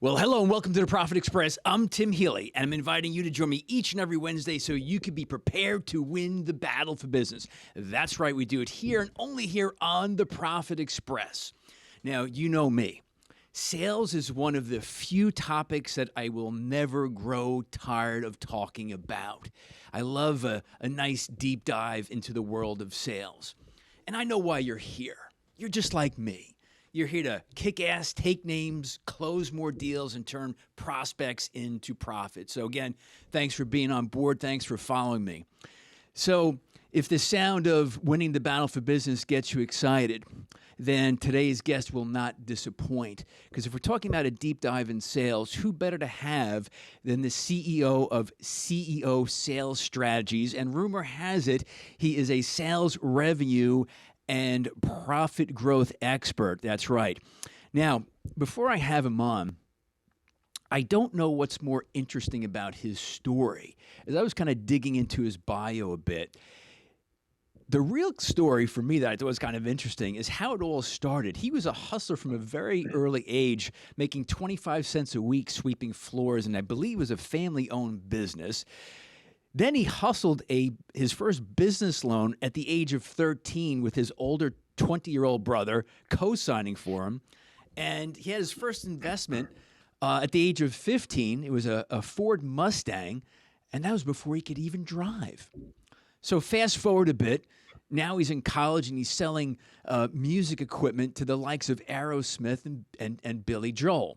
Well, hello and welcome to the Profit Express. I'm Tim Healy, and I'm inviting you to join me each and every Wednesday so you can be prepared to win the battle for business. That's right, we do it here and only here on the Profit Express. Now, you know me. Sales is one of the few topics that I will never grow tired of talking about. I love a nice deep dive into the world of sales. And I know why you're here. You're just like me. You're here to kick ass, take names, close more deals, and turn prospects into profit. So again, thanks for being on board. Thanks for following me. So if the sound of winning the battle for business gets you excited, then today's guest will not disappoint. Because if we're talking about a deep dive in sales, who better to have than the CEO of CEO Sales Strategies? And rumor has it, he is a sales revenue and profit growth expert. That's right. Now, before I have him on, I don't know what's more interesting about his story. As I was kind of digging into his bio a bit, the real story for me that I thought was kind of interesting is how it all started. He was a hustler from a very early age, making 25 cents a week sweeping floors, and I believe it was a family-owned business. Then he hustled his first business loan at the age of 13 with his older 20-year-old brother co-signing for him. And he had his first investment at the age of 15. It was a Ford Mustang, and that was before he could even drive. So fast forward a bit. Now he's in college and he's selling music equipment to the likes of Aerosmith and Billy Joel.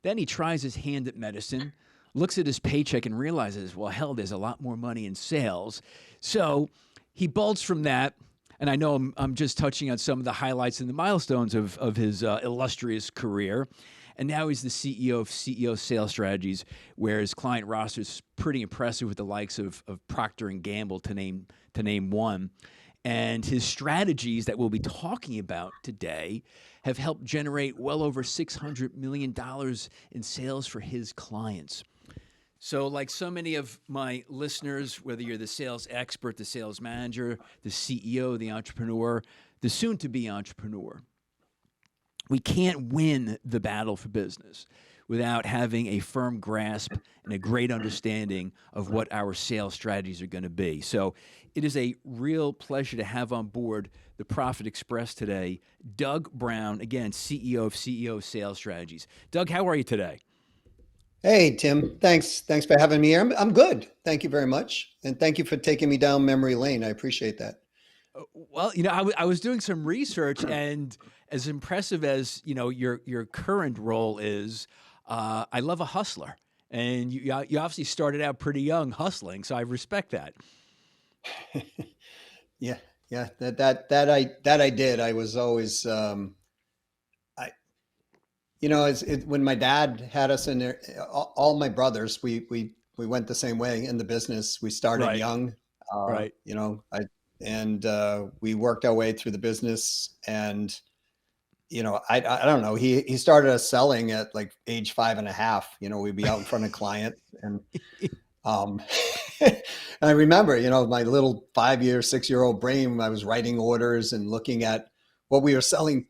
Then he tries his hand at medicine, looks at his paycheck and realizes, well, hell, there's a lot more money in sales. So he bolts from that. And I know I'm just touching on some of the highlights and the milestones of his illustrious career. And now he's the CEO of CEO Sales Strategies, where his client roster is pretty impressive with the likes of Proctor and Gamble, to name one. And his strategies that we'll be talking about today have helped generate well over $600 million in sales for his clients. So like so many of my listeners, whether you're the sales expert, the sales manager, the CEO, the entrepreneur, the soon-to-be entrepreneur, we can't win the battle for business without having a firm grasp and a great understanding of what our sales strategies are going to be. So it is a real pleasure to have on board the Profit Express today, Doug Brown, again, CEO of CEO Sales Strategies. Doug, how are you today? Hey, Tim. Thanks for having me here. I'm good. Thank you very much. And thank you for taking me down memory lane. I appreciate that. Well, I was doing some research, and as impressive as, your current role is, I love a hustler. And you obviously started out pretty young hustling, so I respect that. Yeah. That I did. I was always, when my dad had us in there, all my brothers, we went the same way in the business. We started Right. young, Right. we worked our way through the business. And I don't know. He started us selling at like age 5.5. We'd be out in front of clients, and and I remember, my little 6-year-old brain. I was writing orders and looking at what we were selling,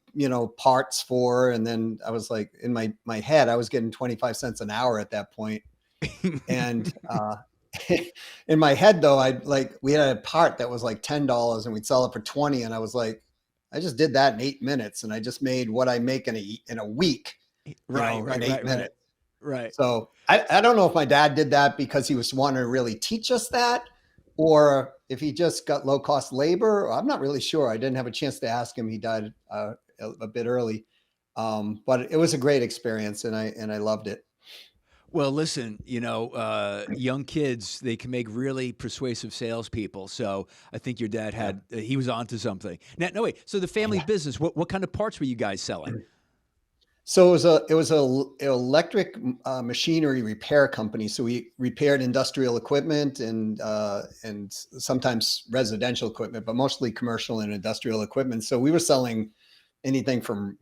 parts for. And then I was like, in my head, I was getting 25 cents an hour at that point. And in my head, though, we had a part that was like $10 and we'd sell it for 20. And I was like, I just did that in 8 minutes, and I just made what I make in a week, in 8 minutes. Right. So I don't know if my dad did that because he was wanting to really teach us that, or if he just got low cost labor. I'm not really sure. I didn't have a chance to ask him. He died a bit early. But it was a great experience, and I loved it. Well, listen, young kids, they can make really persuasive salespeople. So I think your dad he was onto something. Now, no, wait. So the family business, what kind of parts were you guys selling? So it was a electric machinery repair company. So we repaired industrial equipment and sometimes residential equipment, but mostly commercial and industrial equipment. So we were selling anything from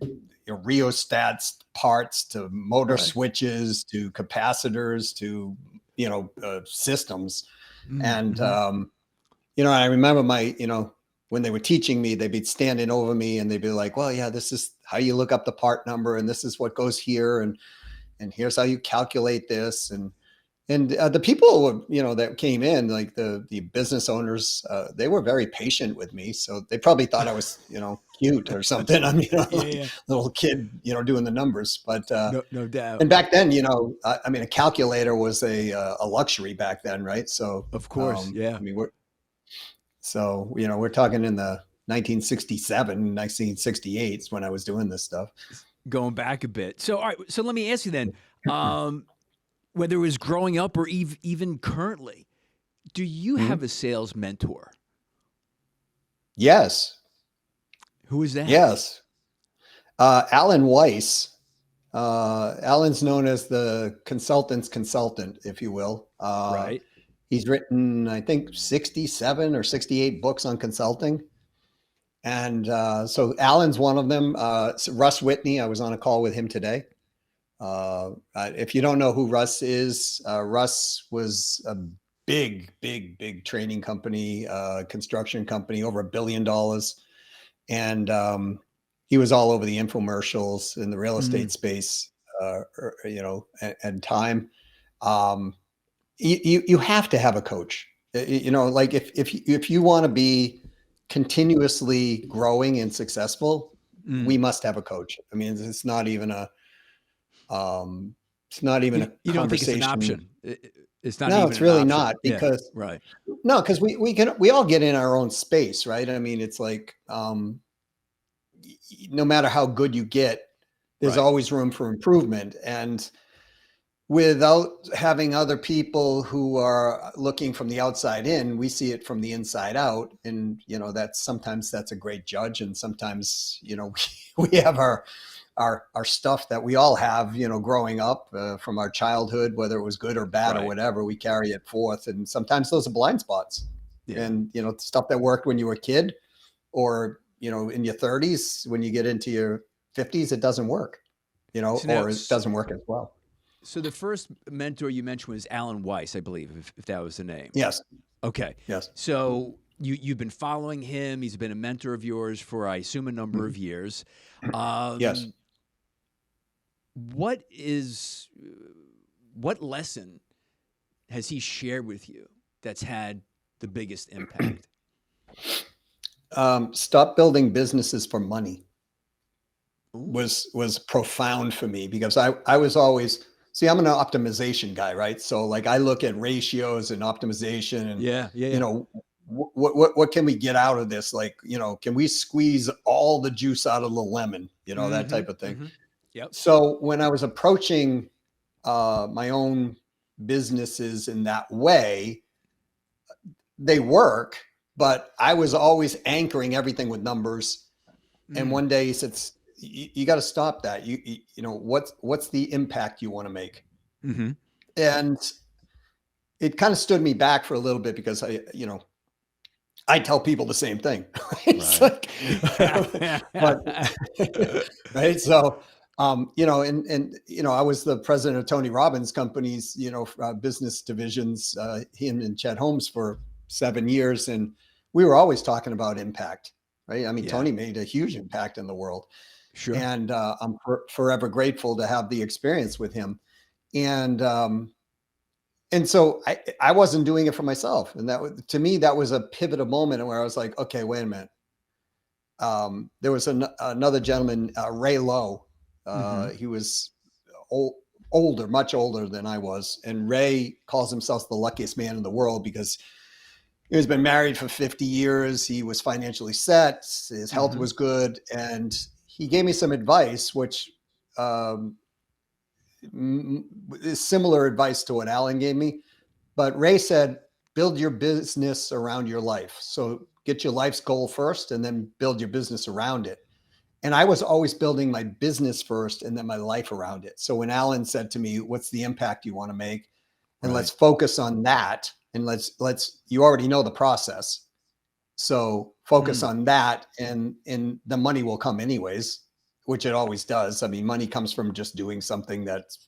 rheostats parts to motor switches to capacitors to systems. Mm-hmm. And I remember when they were teaching me, they'd be standing over me and they'd be like, well, yeah, this is how you look up the part number and this is what goes here. And and here's how you calculate this. And the people, that came in, like the business owners, they were very patient with me. So they probably thought I was, cute or something. I'm, Yeah, like yeah. little kid, doing the numbers. But No doubt. and back then, I mean, a calculator was a luxury back then, right? So, Of course, yeah. I mean, we're talking in the 1967, 1968 when I was doing this stuff. Going back a bit. So, all right. So let me ask you then, whether it was growing up or even currently, do you have a sales mentor? Yes. Who is that? Yes. Alan Weiss. Alan's known as the consultant's consultant, if you will. Right. He's written, I think, 67 or 68 books on consulting. And so Alan's one of them. So Russ Whitney, I was on a call with him today. If you don't know who Russ is, Russ was a big training company, construction company, over $1 billion. And he was all over the infomercials in the real estate space, and time. You have to have a coach. Like if you want to be continuously growing and successful, we must have a coach. I mean, it's not even a You don't think it's an conversation. option? It's not No, even it's an really option. not, Yeah, because right. no, because we all get in our own space, right? I mean, it's like no matter how good you get, there's Right. always room for improvement. And without having other people who are looking from the outside in, we see it from the inside out. And, sometimes that's a great judge. And sometimes, we have our stuff that we all have, growing up from our childhood, whether it was good or bad or whatever, we carry it forth. And sometimes those are blind spots. Yeah. And, stuff that worked when you were a kid, or, in your 30s, when you get into your 50s, it doesn't work, or it doesn't work as well. So the first mentor you mentioned was Alan Weiss, I believe, if that was the name. Yes. Okay. Yes. So you've been following him. He's been a mentor of yours for, I assume, a number of years. Yes. What lesson has he shared with you that's had the biggest impact? Stop building businesses for money was profound for me, because I was always, I'm an optimization guy, right? So like I look at ratios and optimization and what can we get out of this? Like, can we squeeze all the juice out of the lemon, that type of thing. Yep. So when I was approaching my own businesses in that way, they work, but I was always anchoring everything with numbers. And one day he said, you got to stop that. What's the impact you want to make? And it kind of stood me back for a little bit, because I tell people the same thing. Right? Right. So, I was the president of Tony Robbins' companies, business divisions, him and Chet Holmes, for 7 years. And we were always talking about impact, right? I mean, Tony made a huge impact in the world. Sure. And I'm forever grateful to have the experience with him. And so I wasn't doing it for myself. And to me, that was a pivotal moment where I was like, okay, wait a minute. There was another gentleman, Ray Lowe. He was older, much older than I was. And Ray calls himself the luckiest man in the world, because he's been married for 50 years. He was financially set. His health was good. And he gave me some advice, which is similar advice to what Alan gave me. But Ray said, build your business around your life. So get your life's goal first, and then build your business around it. And I was always building my business first and then my life around it. So when Alan said to me, what's the impact you want to make? And let's focus on that. And you already know the process. So focus on that, and the money will come anyways, which it always does. I mean, money comes from just doing something that's,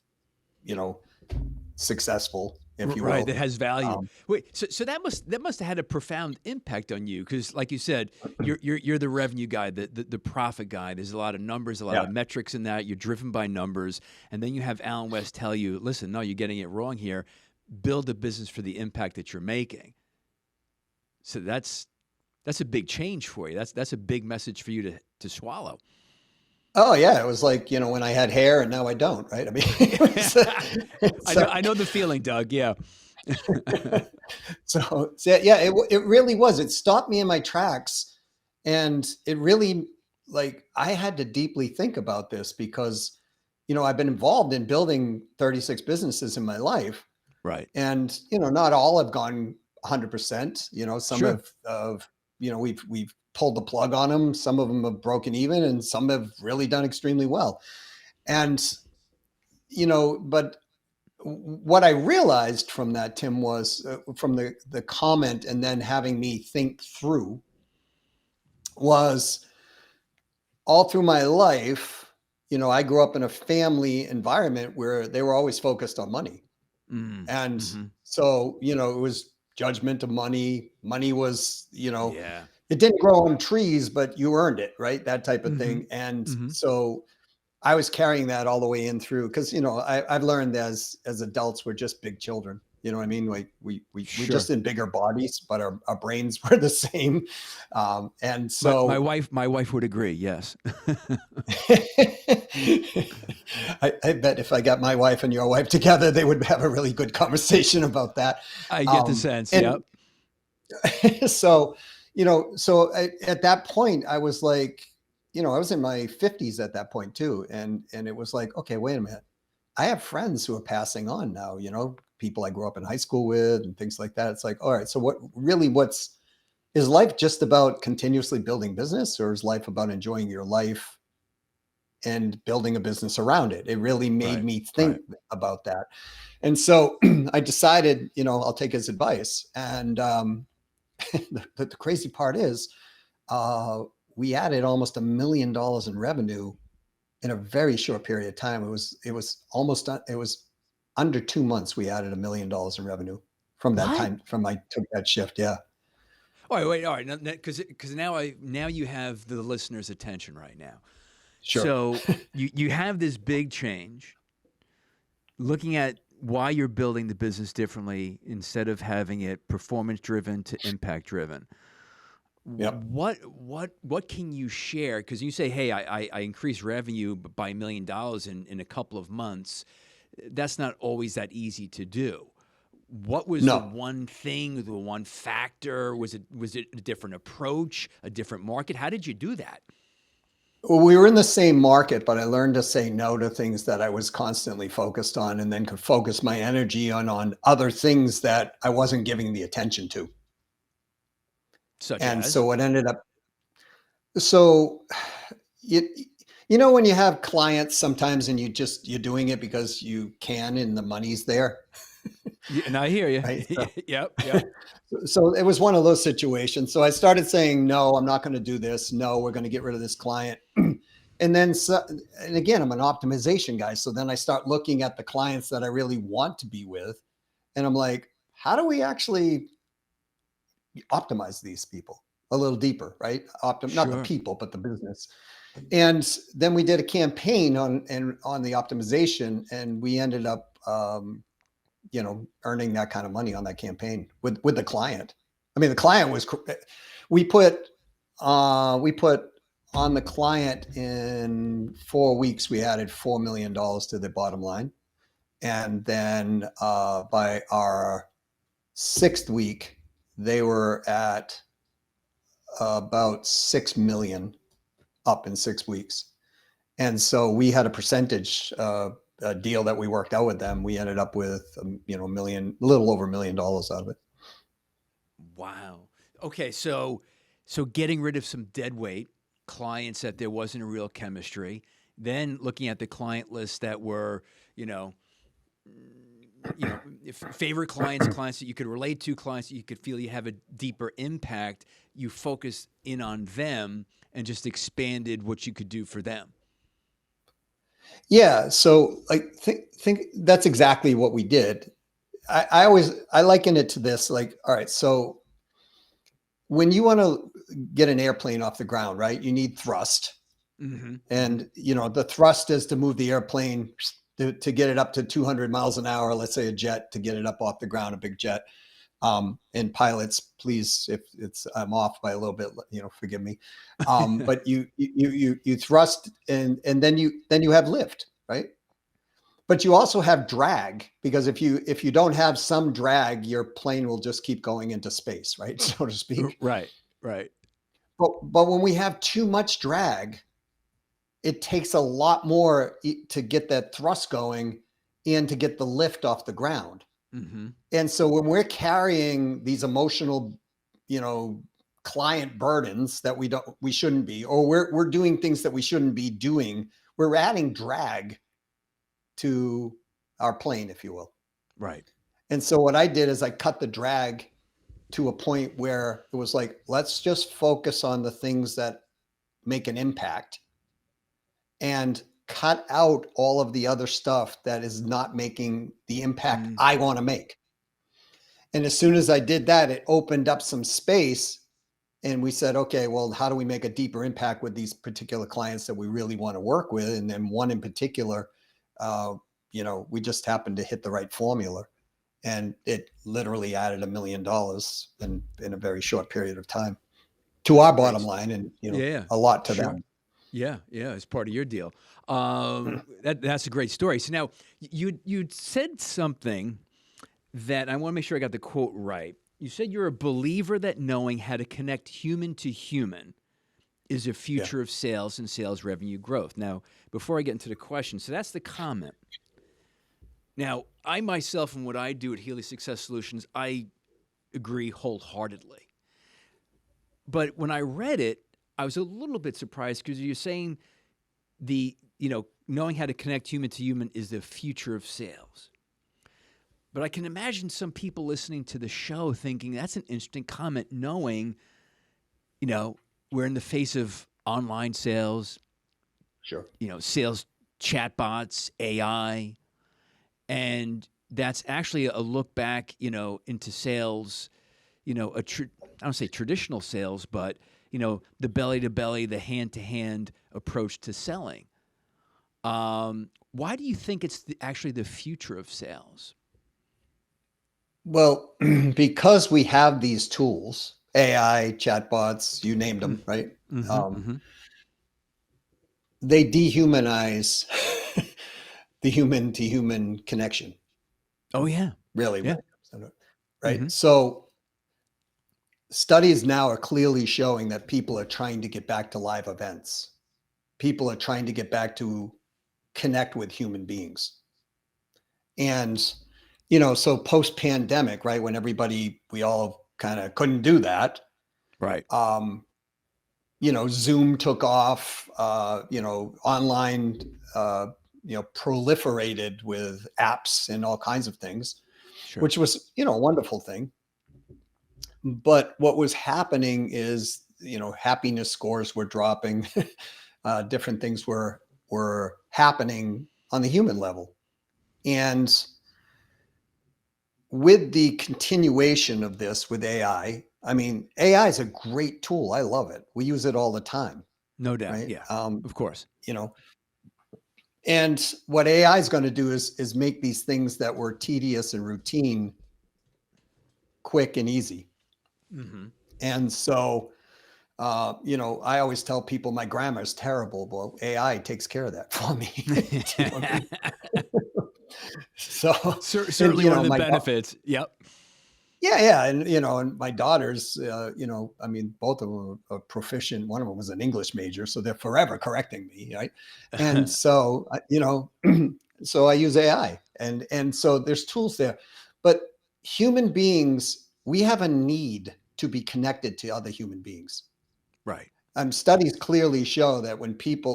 successful. if you Right, will. that has value. Um, Wait, so that must have had a profound impact on you because, like you said, you're the revenue guy, the profit guy. There's a lot of numbers, a lot yeah. of metrics in that. You're driven by numbers, and then you have Alan West tell you, "Listen, no, you're getting it wrong here. Build a business for the impact that you're making." So that's a big change for you. That's a big message for you to swallow. Oh yeah, it was like, when I had hair and now I don't, right? I mean, I it's know I like, know the feeling, Doug. Yeah. so yeah, it really was. It stopped me in my tracks, and it really, like, I had to deeply think about this because, I've been involved in building 36 businesses in my life, Right. and not all have gone 100%. Some Sure. have we've pulled the plug on them. Some of them have broken even, and some have really done extremely well. And but what I realized from that, Tim, was from the comment and then having me think through, was all through my life, I grew up in a family environment where they were always focused on money. Mm, And hmm. so, it was judgment of money. Money was, Yeah. it didn't grow on trees, but you earned it, right? That type of Hmm. thing. And Hmm. so I was carrying that all the way in through, because I've learned as adults we're just big children. You know what I mean? Like we're Sure. just in bigger bodies, but our brains were the same. And My so wife would agree. Yes. I bet if I got my wife and your wife together, they would have a really good conversation about that. I get the sense. And Yep. so, at that point, I was like, I was in my 50s at that point too. And it was like, okay, wait a minute. I have friends who are passing on now, people I grew up in high school with and things like that. It's like, all right, so is life just about continuously building business, or is life about enjoying your life and building a business around it? It really made Right. me Right. think about that. And so I decided, I'll take his advice. And the crazy part is, uh, we added almost $1 million in revenue in a very short period of time. It was under 2 months. We added $1 million in revenue from that What? time, from I took that shift. Yeah, All right. Wait. All right. Because now you have the listener's attention right now. sure. So you have this big change. Looking at why you're building the business differently instead of having it performance driven to impact driven. Yep. What can you share? Because you say, hey, I increased revenue by $1 million in a couple of months. That's not always that easy to do. What was the No. one thing, the one factor? Was it a different approach, a different market? How did you do that? Well, we were in the same market, but I learned to say no to things that I was constantly focused on, and then could focus my energy on other things that I wasn't giving the attention to. Such And as? so what ended up, so you, when you have clients sometimes, and you're doing it because you can and the money's there, Yeah, and I hear you. right? Yep, yep. So it was one of those situations. So I started saying, no, I'm not going to do this. No, we're going to get rid of this client. And then, and again, I'm an optimization guy. So then I start looking at the clients that I really want to be with. And I'm like, how do we actually optimize these people a little deeper, right? Not the Sure. people, but the business. And then we did a campaign on the optimization, and we ended up, earning that kind of money on that campaign with the client. I mean, the client was, we put, we put on the client in 4 weeks, we added $4 million to the bottom line. And then by our 6th week, they were at about 6 million, up in 6 weeks. And so we had a percentage a deal that we worked out with them. We ended up with, a little over $1 million out of it. Wow. Okay, so getting rid of some dead weight clients that there wasn't a real chemistry, then looking at the client list that were, you know, if favorite clients, clients that you could relate to, clients that you could feel you have a deeper impact, you focused in on them and just expanded what you could do for them. Yeah. So like think that's exactly what we did. I liken it to this, like, all right, so when you want to get an airplane off the ground, right, you need thrust. Mm-hmm. And, the thrust is to move the airplane to get it up to 200 miles an hour, let's say a jet, to get it up off the ground, a big jet. And pilots, please, if I'm off by a little bit, forgive me. But you thrust and then you have lift, right? But you also have drag, because if you don't have some drag, your plane will just keep going into space, right? So to speak. Right. Right. But when we have too much drag, it takes a lot more to get that thrust going and to get the lift off the ground. Mm-hmm. And so when we're carrying these emotional, client burdens that we shouldn't be, or we're doing things that we shouldn't be doing, we're adding drag to our plane, if you will. Right. And so what I did is I cut the drag to a point where it was like, let's just focus on the things that make an impact and cut out all of the other stuff that is not making the impact I want to make. And as soon as I did that, it opened up some space, and we said, okay, well, how do we make a deeper impact with these particular clients that we really want to work with? And then one in particular, we just happened to hit the right formula, and it literally added $1 million in a very short period of time to our bottom line, and a lot to them. Yeah, it's part of your deal. That's a great story. So now you said something that I want to make sure I got the quote right. You said you're a believer that knowing how to connect human to human is a future of sales and sales revenue growth. Now, before I get into the question, so that's the comment. Now, I myself and what I do at Healy Success Solutions, I agree wholeheartedly. But when I read it, I was a little bit surprised, because you're saying knowing how to connect human to human is the future of sales. But I can imagine some people listening to the show thinking that's an interesting comment, knowing, we're in the face of online sales, Sure. Sales chatbots, AI, and that's actually a look back, into sales, I don't say traditional sales, but, the belly to belly, the hand to hand approach to selling. Why do you think it's actually the future of sales? Well, because we have these tools, AI, chatbots, you named them, right? They dehumanize the human to human connection. Oh, yeah. Really. Yeah. Right. So studies now are clearly showing that people are trying to get back to live events. People are trying to get back to connect with human beings. And, so post-pandemic, right, when we all kind of couldn't do that. Right. Zoom took off, online, proliferated with apps and all kinds of things, which was, a wonderful thing. But what was happening is, happiness scores were dropping. Different things were happening on the human level. And with the continuation of this with AI, I mean, AI is a great tool. I love it. We use it all the time. No doubt. Right? Yeah. Of course. And what AI is going to do is make these things that were tedious and routine quick and easy. And so, I always tell people my grammar is terrible. Well, AI takes care of that for me. So certainly one of the benefits. Yep. Yeah. And my daughters, I mean, both of them are proficient. One of them was an English major, so they're forever correcting me. Right. And so, so I use AI, and so there's tools there, but human beings, we have a need to be connected to other human beings. Right. Studies clearly show that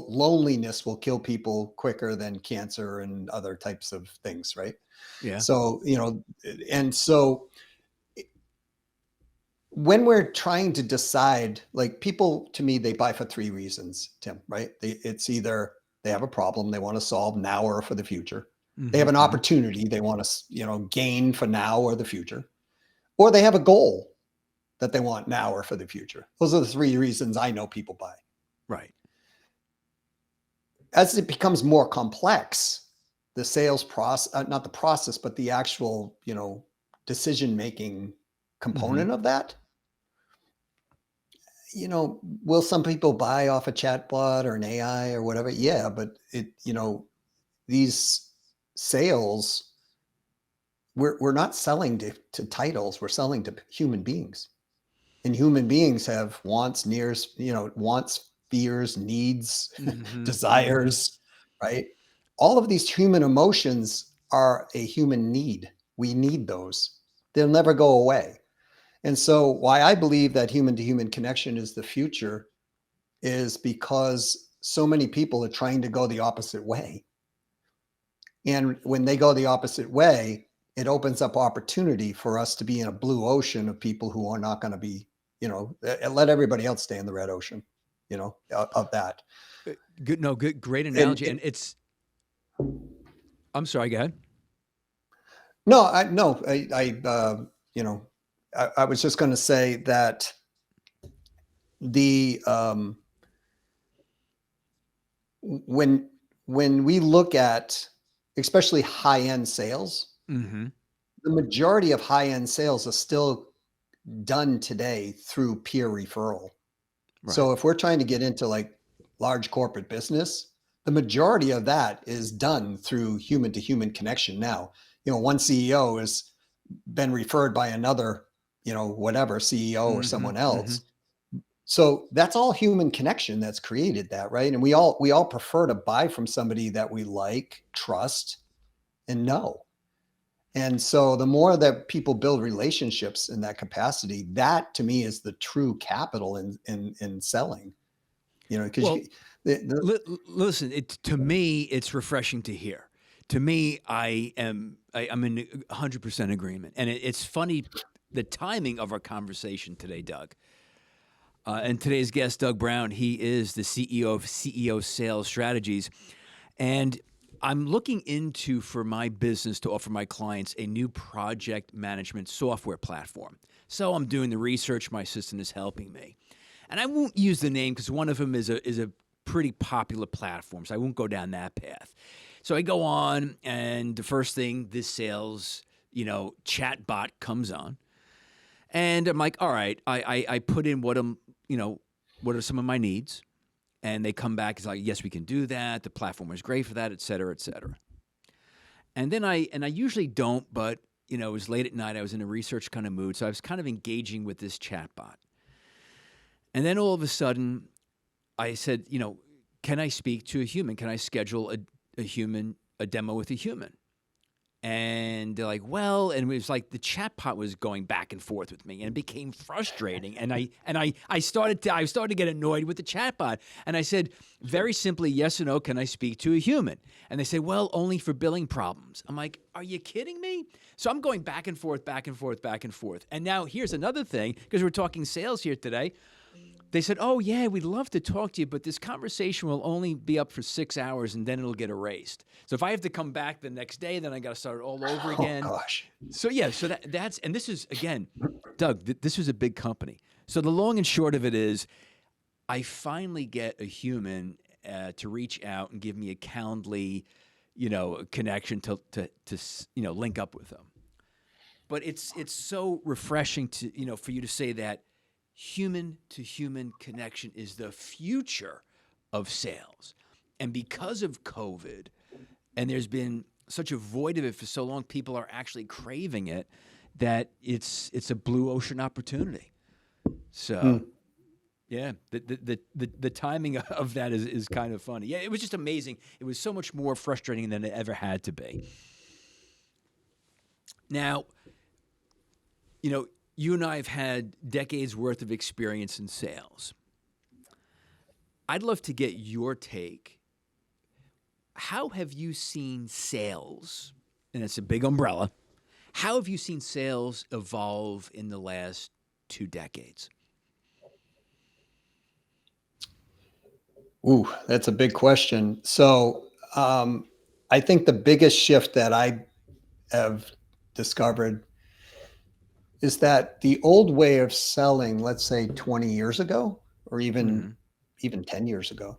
loneliness will kill people quicker than cancer and other types of things. Right. Yeah. So, and so when we're trying to decide, like, people, to me, they buy for 3 reasons, Tim, right? It's either they have a problem they want to solve now or for the future. They have an hmm opportunity they want to, gain for now or the future, or they have a goal that they want now or for the future. Those are the three reasons I know people buy. Right. As it becomes more complex, the sales process, not the process, but the actual, decision making hmm component of that, will some people buy off a chatbot or an AI or whatever? Yeah, but these sales, we're not selling to titles, we're selling to human beings. And human beings have wants, wants, fears, needs, hmm desires, right? All of these human emotions are a human need. We need those. They'll never go away. And so why I believe that human to human connection is the future is because so many people are trying to go the opposite way. And when they go the opposite way, it opens up opportunity for us to be in a blue ocean of people who are not going to be, let everybody else stay in the red ocean, of that. Good. No, good. Great And analogy. And it's. I'm sorry. Go ahead. no, I was just going to say that the when we look at especially high end sales, hmm the majority of high end sales are still done today through peer referral. Right. So if we're trying to get into like large corporate business, the majority of that is done through human to human connection now. One CEO has been referred by another, whatever CEO or hmm someone hmm else. So that's all human connection that's created that, right? And we all prefer to buy from somebody that we like, trust, and know. And so the more that people build relationships in that capacity, that to me is the true capital in selling. Because Well, listen. To me, it's refreshing to hear. To me, I'm in 100% agreement, and it's funny the timing of our conversation today, Doug. And today's guest, Doug Brown, he is the CEO of CEO Sales Strategies. And I'm looking into for my business to offer my clients a new project management software platform. So I'm doing the research, my assistant is helping me. And I won't use the name because one of them is a pretty popular platform, so I won't go down that path. So I go on, and the first thing, this sales, chat bot comes on. And I'm like, all right, I put in what are some of my needs? And they come back, it's like, yes, we can do that. The platform is great for that, et cetera, et cetera. And then I usually don't, but it was late at night. I was in a research kind of mood. So I was kind of engaging with this chatbot. And then all of a sudden, I said, can I speak to a human? Can I schedule a demo with a human? And they're like, well, and it was like the chatbot was going back and forth with me, and it became frustrating. And I started to get annoyed with the chatbot. And I said, very simply, yes or no, can I speak to a human? And they say, well, only for billing problems. I'm like, are you kidding me? So I'm going back and forth, back and forth, back and forth. And now here's another thing, because we're talking sales here today. They said, oh, yeah, we'd love to talk to you, but this conversation will only be up for 6 hours and then it'll get erased. So if I have to come back the next day, then I got to start all over oh again. gosh, So, yeah, so that's, and this is, again, Doug, this was a big company. So the long and short of it is I finally get a human to reach out and give me a Calendly, connection to link up with them. But it's so refreshing for you to say that human to human connection is the future of sales. And because of COVID, and there's been such a void of it for so long, people are actually craving it that it's a blue ocean opportunity. Hmm. So yeah, the timing of that is kind of funny. Yeah, it was just amazing. It was so much more frustrating than it ever had to be. Now, you and I have had decades worth of experience in sales. I'd love to get your take. How have you seen sales? And it's a big umbrella. How have you seen sales evolve in the last 2 decades? Ooh, that's a big question. So, I think the biggest shift that I have discovered is that the old way of selling, let's say 20 years ago, or even 10 years ago,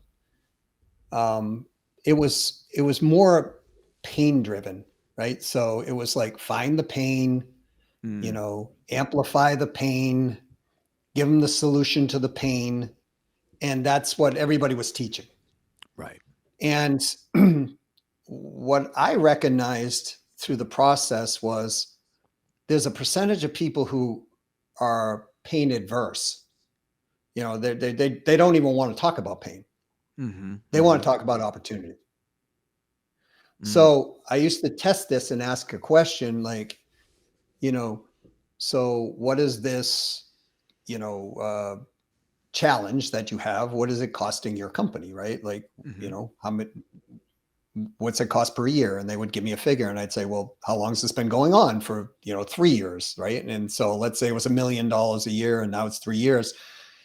um, it was more pain driven, right? So it was like find the pain, amplify the pain, give them the solution to the pain, and that's what everybody was teaching. Right. And what I recognized through the process was there's a percentage of people who are pain adverse. They don't even want to talk about pain. They want to talk about opportunity. So I used to test this and ask a question like, so what is this, challenge that you have? What is it costing your company, right? Like, how much, what's it cost per year? And they would give me a figure and I'd say, well, how long has this been going on? For, 3 years, right? And so let's say it was $1 million a year and now it's 3 years.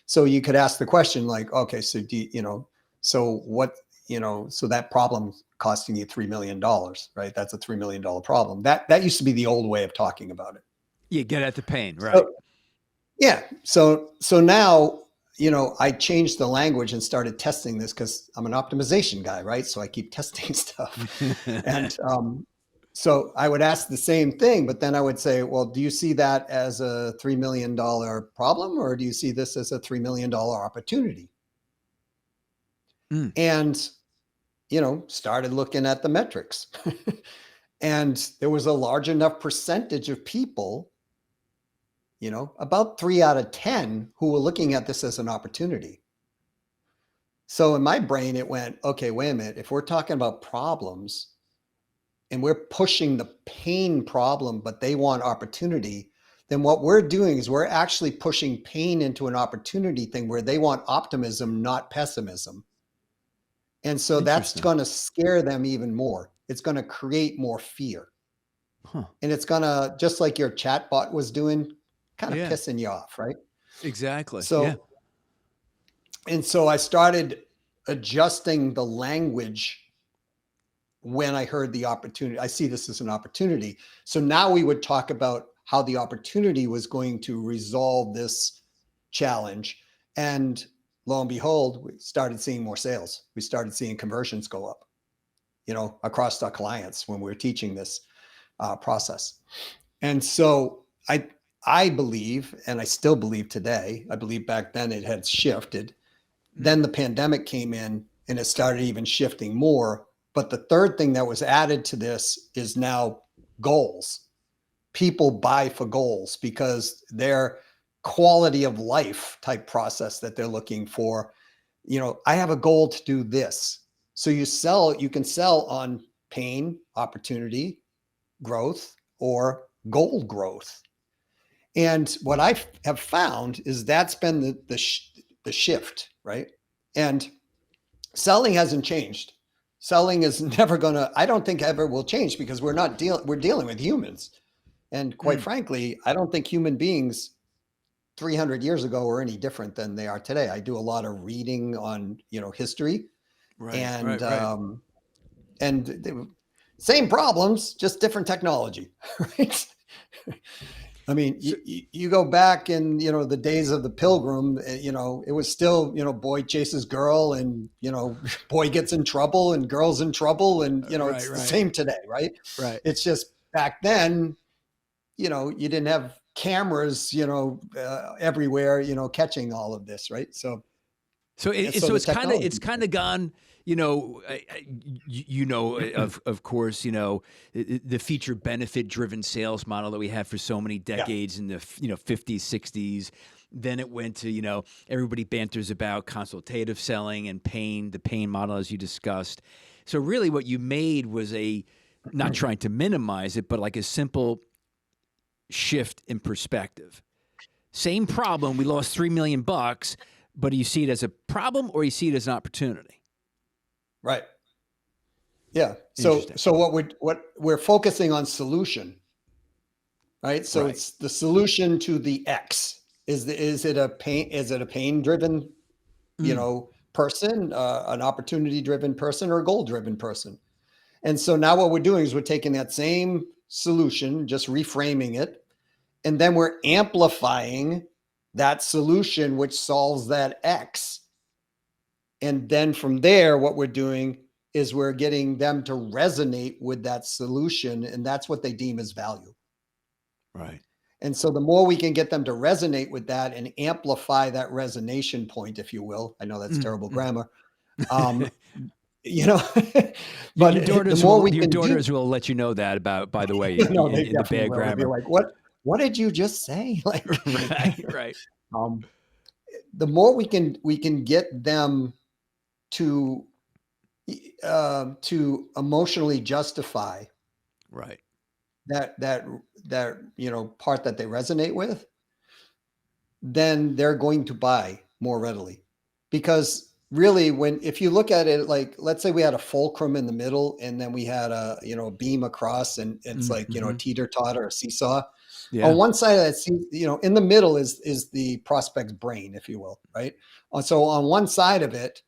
So you could ask the question like, okay, so so what, so that problem costing you $3 million, right? That's a $3 million problem. That used to be the old way of talking about it. You get at the pain, right? So, yeah. So now, I changed the language and started testing this because I'm an optimization guy, right? So I keep testing stuff. And so I would ask the same thing, but then I would say, well, do you see that as a $3 million problem, or do you see this as a $3 million opportunity? And, started looking at the metrics. And there was a large enough percentage of people, about 3 out of 10 who were looking at this as an opportunity. So in my brain, it went, okay, wait a minute. If we're talking about problems and we're pushing the pain problem, but they want opportunity, then what we're doing is we're actually pushing pain into an opportunity thing where they want optimism, not pessimism. And so that's going to scare them even more. It's going to create more fear. And it's going to, just like your chat bot was doing, kind of pissing you off, right? Exactly. So, and so I started adjusting the language when I heard the opportunity. I see this as an opportunity. So now we would talk about how the opportunity was going to resolve this challenge. And lo and behold, we started seeing more sales. We started seeing conversions go up, across our clients when we were teaching this process. And so I believe, and I still believe today, I believe back then it had shifted. Then the pandemic came in and it started even shifting more. But the third thing that was added to this is now goals. People buy for goals because their quality of life type process that they're looking for, I have a goal to do this. So you can sell on pain, opportunity, growth, or goal growth. And what I have found is that's been the shift, right? And selling hasn't changed. Selling is never going to, I don't think ever will change because we're dealing with humans. And quite frankly, I don't think human beings 300 years ago were any different than they are today. I do a lot of reading on, history, and the same problems, just different technology, right? I mean, you go back in, the days of the pilgrim, it was still, boy chases girl and, boy gets in trouble and girl's in trouble. And, it's the same today, right? Right. It's just back then, you didn't have cameras, everywhere, catching all of this, right? So it's kind of gone, of course, the feature benefit driven sales model that we have for so many decades in the 50s, 60s. Then it went to, everybody banters about consultative selling and the pain model, as you discussed. So really what you made was not trying to minimize it, but like a simple shift in perspective. Same problem. We lost $3 million, but do you see it as a problem or you see it as an opportunity? Right. Yeah. So what we're focusing on solution, right? So it's the solution to the X. Is it a pain driven, person, an opportunity driven person, or a goal driven person? And so now what we're doing is we're taking that same solution, just reframing it, and then we're amplifying that solution which solves that X. And then from there, what we're doing is we're getting them to resonate with that solution, and that's what they deem as value. Right. And so the more we can get them to resonate with that and amplify that resonation point, if you will, I know that's terrible grammar, you know, but the more we your can do, daughters will let you know that about, by the way, no, they in the definitely bad will. They'll be grammar. like, what did you just say? Like, Right. um, the more we can get them to emotionally justify Right. that part that they resonate with, then they're going to buy more readily. Because really, if you look at it, like, let's say we had a fulcrum in the middle and then we had a beam across, and it's like a teeter-totter, a seesaw. Yeah. On one side of that, in the middle is the prospect's brain, if you will, right? So on one side of it,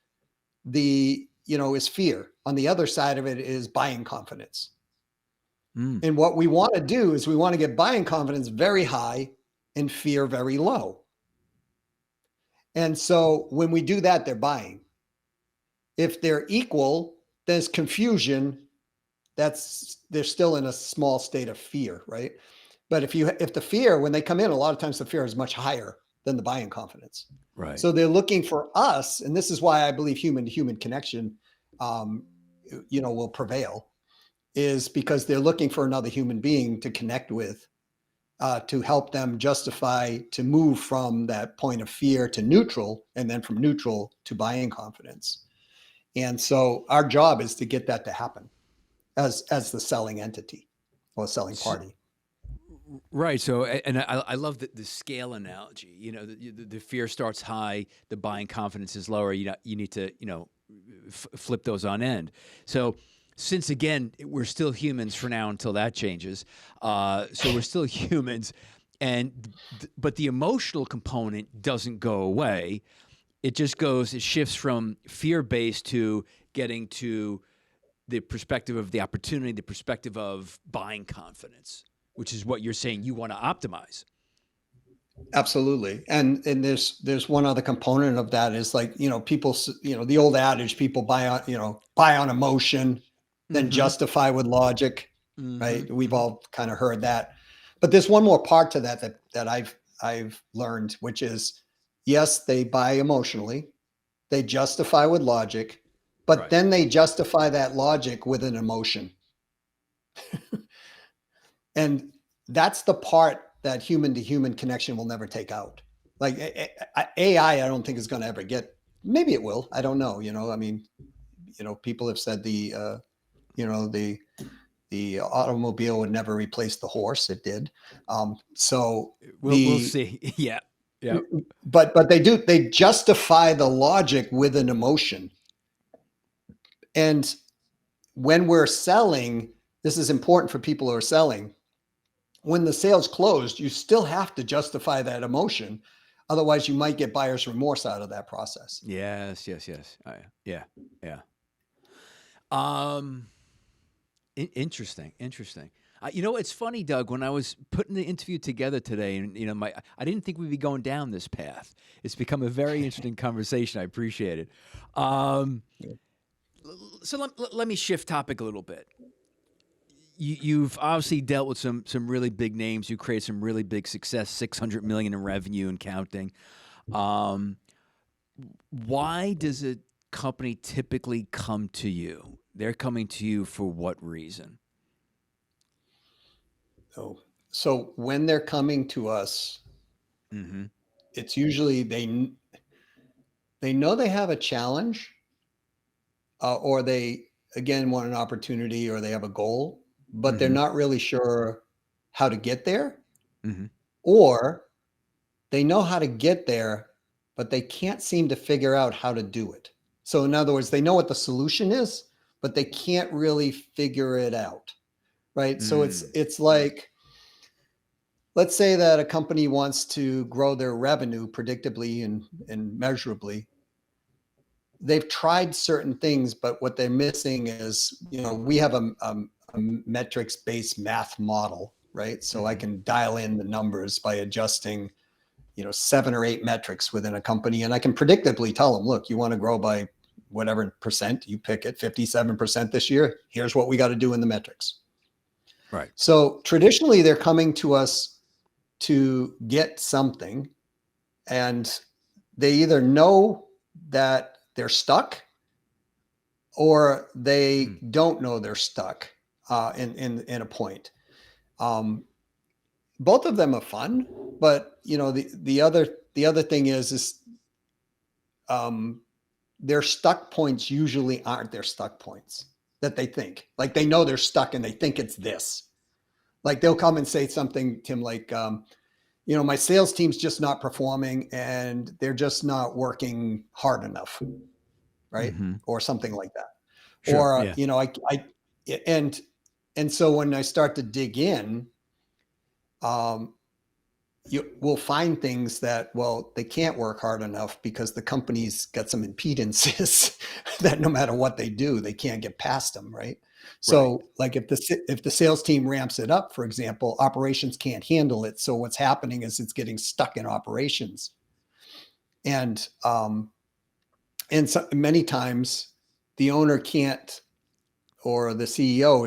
is fear. On the other side of it is buying confidence. And what we want to do is we want to get buying confidence very high and fear very low. And so when we do that, they're buying. If they're equal, there's confusion. They're still in a small state of fear, right? But if the fear, when they come in, a lot of times the fear is much higher than the buying confidence. Right. So they're looking for us, and this is why I believe human-to-human connection, will prevail, is because they're looking for another human being to connect with, to help them justify, to move from that point of fear to neutral, and then from neutral to buying confidence. And so our job is to get that to happen as the selling entity or selling party. Right. So, and I love the scale analogy. The fear starts high, the buying confidence is lower. You need to flip those on end. So, since again we're still humans for now until that changes, so we're still humans, but the emotional component doesn't go away. It shifts from fear based to getting to the perspective of the opportunity, the perspective of buying confidence, which is what you're saying you want to optimize. Absolutely. And there's one other component of that is, like, people, the old adage, people buy on emotion, then justify with logic, right? We've all kind of heard that. But there's one more part to that I've learned, which is, yes, they buy emotionally, they justify with logic, but Right. then they justify that logic with an emotion. And that's the part that human to human connection will never take out. Like AI, I don't think is going to ever get, maybe it will. I don't know. I mean, people have said the automobile would never replace the horse. It did. So we'll see. Yeah. Yeah. But they justify the logic with an emotion. And when we're selling, this is important for people who are selling. When the sale's closed, you still have to justify that emotion. Otherwise, you might get buyer's remorse out of that process. Yes. Yeah. Interesting. It's funny, Doug, when I was putting the interview together today, and I didn't think we'd be going down this path. It's become a very interesting conversation. I appreciate it. So let me shift topic a little bit. You've obviously dealt with some really big names. You created some really big success, $600 million in revenue and counting. Why does a company typically come to you? They're coming to you for what reason? So when they're coming to us, it's usually they know they have a challenge, or they, again, want an opportunity, or they have a goal, but they're not really sure how to get there. Or they know how to get there, but they can't seem to figure out how to do it. So in other words, they know what the solution is, but they can't really figure it out, right? So it's like, let's say that a company wants to grow their revenue predictably and measurably. they've tried certain things, but what they're missing is, we have a metrics-based math model, right? So I can dial in the numbers by adjusting, 7 or 8 metrics within a company. And I can predictably tell them, look, you want to grow by whatever percent, you pick it, 57% this year. Here's what we got to do in the metrics. Right. So traditionally they're coming to us to get something, and they either know that they're stuck or they don't know they're stuck in a point. Both of them are fun, but the other thing is their stuck points usually aren't their stuck points that they think. Like, they know they're stuck and they think it's this. Like, they'll come and say something, Tim, like, my sales team's just not performing and they're just not working hard enough, right? Or something like that. Sure, Or, and so when I start to dig in, you will find things that, well, they can't work hard enough because the company's got some impedances that no matter what they do, they can't get past them, right? So like if the sales team ramps it up, for example, operations can't handle it. So what's happening is it's getting stuck in operations. And so many times the owner can't, or the CEO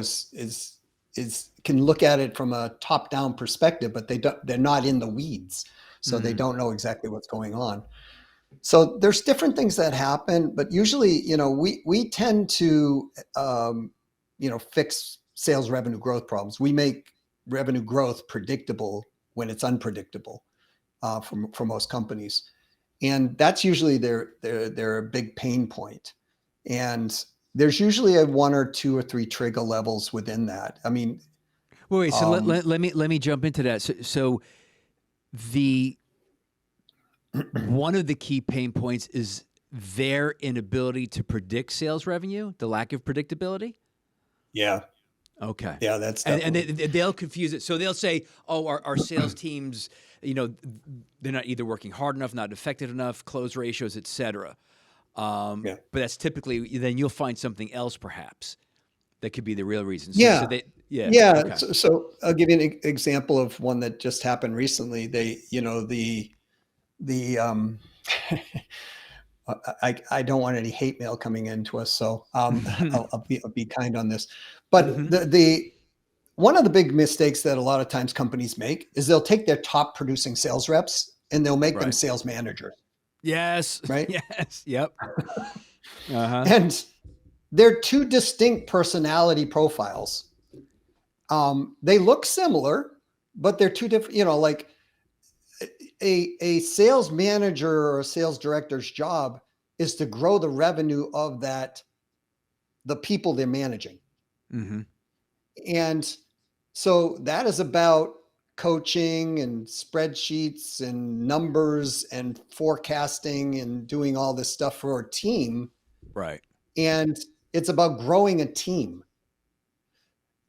can look at it from a top-down perspective, but they're not in the weeds. So they don't know exactly what's going on. So there's different things that happen, but usually, we tend to, fix sales revenue growth problems. We make revenue growth predictable when it's unpredictable for most companies. And that's usually their big pain point. And there's usually a 1 or 2 or 3 trigger levels within that. I mean, wait. So let me jump into that. So the one of the key pain points is their inability to predict sales revenue, the lack of predictability. Yeah. Okay. Yeah, that's and they'll confuse it. So they'll say, "Oh, our sales teams, they're not either working hard enough, not effective enough, close ratios, etc." But that's typically, then you'll find something else perhaps that could be the real reason. So Okay. So I'll give you an example of one that just happened recently. They, I don't want any hate mail coming into us, so I'll be kind on this. But the one of the big mistakes that a lot of times companies make is they'll take their top producing sales reps and they'll make them sales managers. Yes. Right. Yes. Yep. And they're 2 distinct personality profiles. They look similar, but they're 2 different. Like a sales manager or a sales director's job is to grow the revenue of the people they're managing. And so that is about coaching and spreadsheets and numbers and forecasting and doing all this stuff for a team. Right. And it's about growing a team.